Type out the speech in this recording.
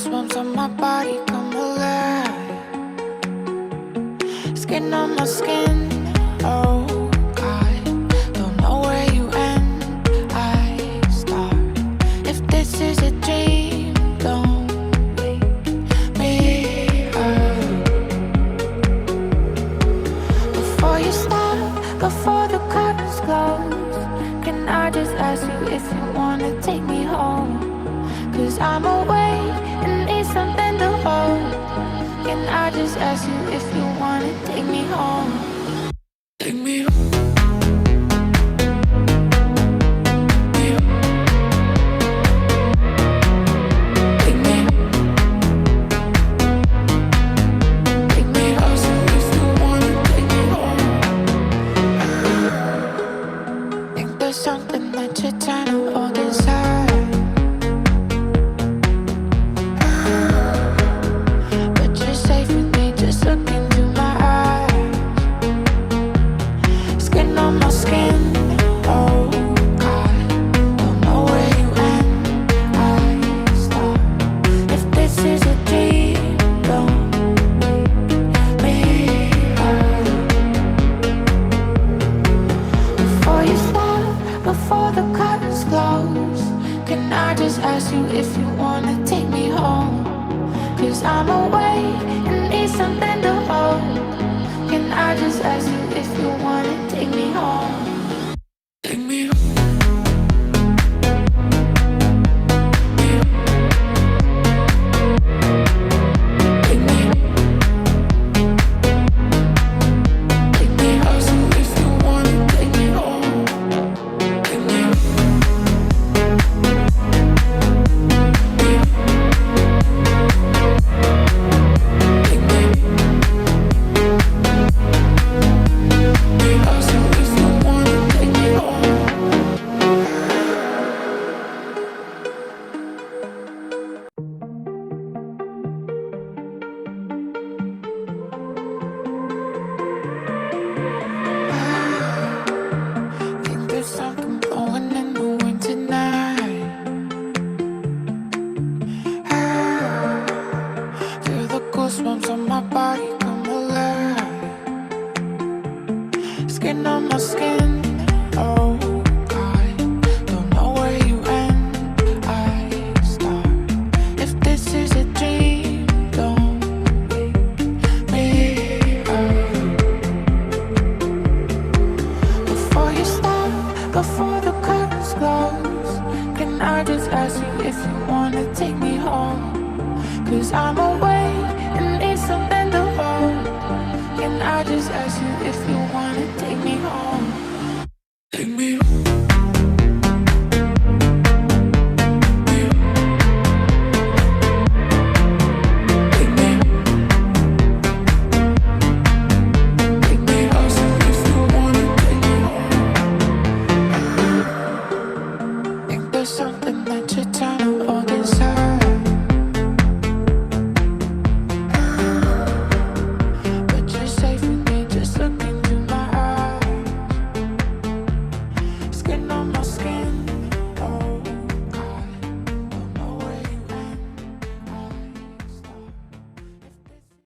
goosebumps on my body come alive. Skin on my skin, oh God. Don't know where you end, I start. If this is a dream, don't wake me up. Before you start, before the curtains close, can I just ask you if you wanna take me home? 'Cause I'm awake and need something to hold. Can I just ask you if you wanna take me home? Take me home. Something that you're trying to hold inside, but you're safe with me. Just look into my eyes. Skin on my skin, oh God. Don't know where you end, I start. If this is a dream, don't wake me up. Before you start, before the curtains close, can I just ask you if you wanna take me home? 'Cause I'm awake and need something to hold. Can I just ask you if you wanna take me home? Take me home. Something blowing in the wind tonight. Feel the goosebumps on my body come alive. Skin on my skin, oh God. Don't know where you end, I start. If this is a dream, don't wake me up. Before you start, before the curtains close, can I just ask you if you wanna take me home? 'Cause I'm awake and need something to hold. Can I just ask you if you wanna take me home? Take me home. Something that you're trying to